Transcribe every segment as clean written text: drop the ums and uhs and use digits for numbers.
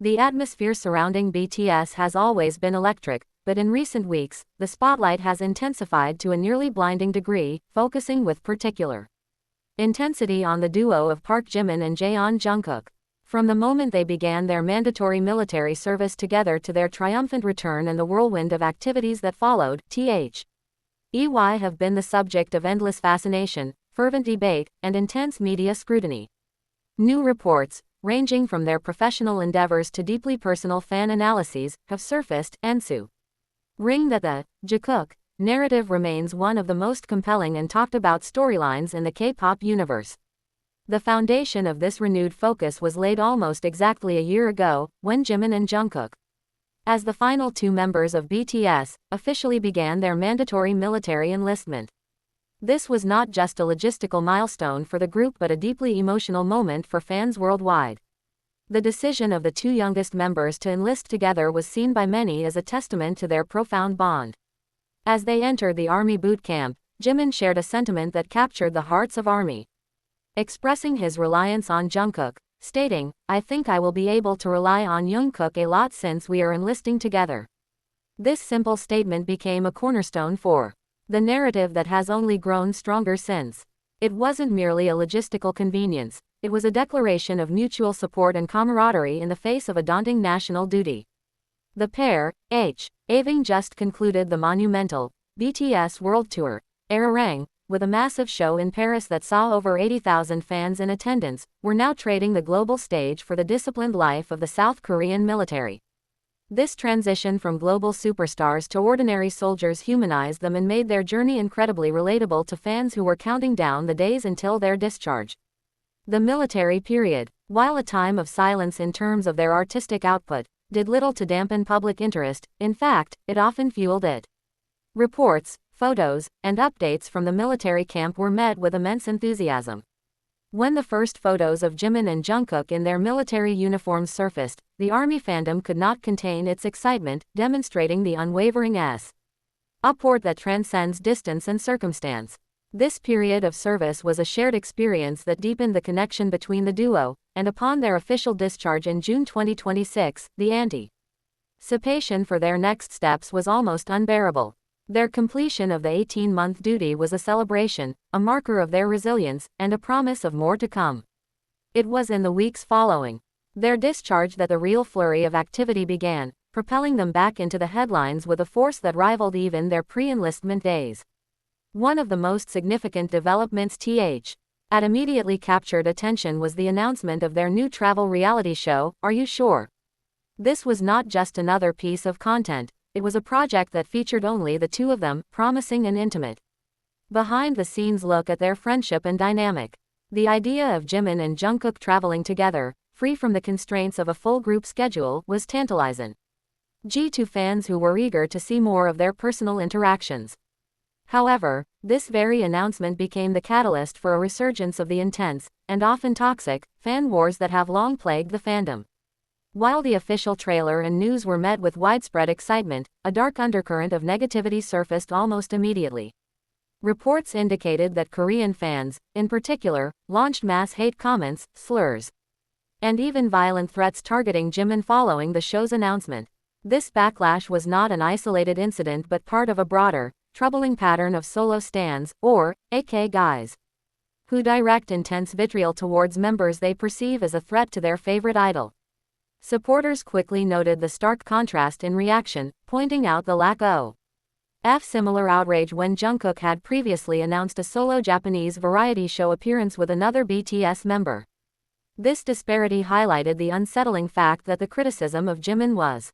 The atmosphere surrounding BTS has always been electric, but in recent weeks, the spotlight has intensified to a nearly blinding degree, focusing with particular intensity on the duo of Park Jimin and Jaehyun Jungkook. From the moment they began their mandatory military service together to their triumphant return and the whirlwind of activities that followed, THEY have been the subject of endless fascination, fervent debate, and intense media scrutiny. New reports, ranging from their professional endeavors to deeply personal fan analyses, have surfaced, ensuring that the Jungkook narrative remains one of the most compelling and talked about storylines in the K-pop universe. The foundation of this renewed focus was laid almost exactly a year ago, when Jimin and Jungkook, as the final two members of BTS, officially began their mandatory military enlistment. This was not just a logistical milestone for the group but a deeply emotional moment for fans worldwide. The decision of the two youngest members to enlist together was seen by many as a testament to their profound bond. As they entered the army boot camp, Jimin shared a sentiment that captured the hearts of ARMY, expressing his reliance on Jungkook, stating, "I think I will be able to rely on Jungkook a lot since we are enlisting together." This simple statement became a cornerstone for the narrative that has only grown stronger since. It wasn't merely a logistical convenience, it was a declaration of mutual support and camaraderie in the face of a daunting national duty. The pair, having just concluded the monumental BTS World Tour, Arirang, with a massive show in Paris that saw over 80,000 fans in attendance, were now trading the global stage for the disciplined life of the South Korean military. This transition from global superstars to ordinary soldiers humanized them and made their journey incredibly relatable to fans who were counting down the days until their discharge. The military period, while a time of silence in terms of their artistic output, did little to dampen public interest. In fact, it often fueled it. Reports, photos, and updates from the military camp were met with immense enthusiasm. When the first photos of Jimin and Jungkook in their military uniforms surfaced, the ARMY fandom could not contain its excitement, demonstrating the unwavering support that transcends distance and circumstance. This period of service was a shared experience that deepened the connection between the duo, and upon their official discharge in June 2026, the anticipation for their next steps was almost unbearable. Their completion of the 18-month duty was a celebration, a marker of their resilience, and a promise of more to come. It was in the weeks following their discharge that the real flurry of activity began, propelling them back into the headlines with a force that rivaled even their pre-enlistment days. One of the most significant developments that immediately captured attention was the announcement of their new travel reality show, Are You Sure? This was not just another piece of content. It was a project that featured only the two of them, promising and intimate behind-the-scenes look at their friendship and dynamic. The idea of Jimin and Jungkook traveling together, free from the constraints of a full group schedule, was tantalizing to fans who were eager to see more of their personal interactions. However, this very announcement became the catalyst for a resurgence of the intense, and often toxic, fan wars that have long plagued the fandom. While the official trailer and news were met with widespread excitement, a dark undercurrent of negativity surfaced almost immediately. Reports indicated that Korean fans, in particular, launched mass hate comments, slurs, and even violent threats targeting Jimin following the show's announcement. This backlash was not an isolated incident but part of a broader, troubling pattern of solo stans, or AK guys, who direct intense vitriol towards members they perceive as a threat to their favorite idol. Supporters quickly noted the stark contrast in reaction, pointing out the lack of similar outrage when Jungkook had previously announced a solo Japanese variety show appearance with another BTS member. This disparity highlighted the unsettling fact that the criticism of Jimin was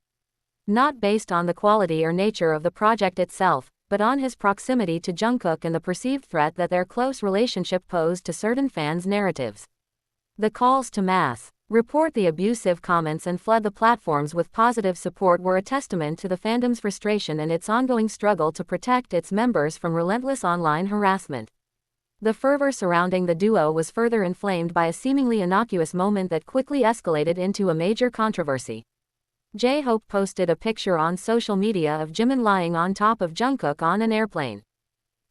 not based on the quality or nature of the project itself, but on his proximity to Jungkook and the perceived threat that their close relationship posed to certain fans' narratives. The calls to mass report the abusive comments and flood the platforms with positive support were a testament to the fandom's frustration and its ongoing struggle to protect its members from relentless online harassment. The fervor surrounding the duo was further inflamed by a seemingly innocuous moment that quickly escalated into a major controversy. J-Hope posted a picture on social media of Jimin lying on top of Jungkook on an airplane.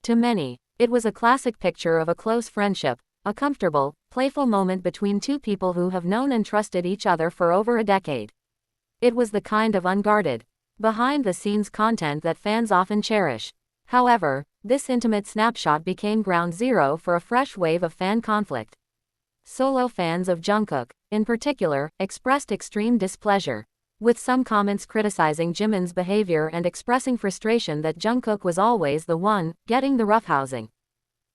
To many, it was a classic picture of a close friendship, a comfortable, playful moment between two people who have known and trusted each other for over a decade. It was the kind of unguarded, behind-the-scenes content that fans often cherish. However, this intimate snapshot became ground zero for a fresh wave of fan conflict. Solo fans of Jungkook, in particular, expressed extreme displeasure, with some comments criticizing Jimin's behavior and expressing frustration that Jungkook was always the one getting the roughhousing.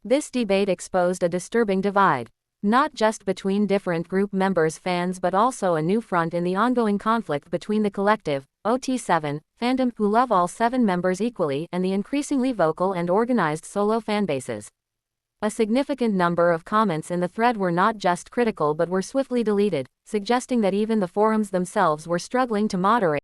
This debate exposed a disturbing divide, not just between different group members' fans but also a new front in the ongoing conflict between the collective, OT7, fandom who love all 7 members equally and the increasingly vocal and organized solo fanbases. A significant number of comments in the thread were not just critical but were swiftly deleted, suggesting that even the forums themselves were struggling to moderate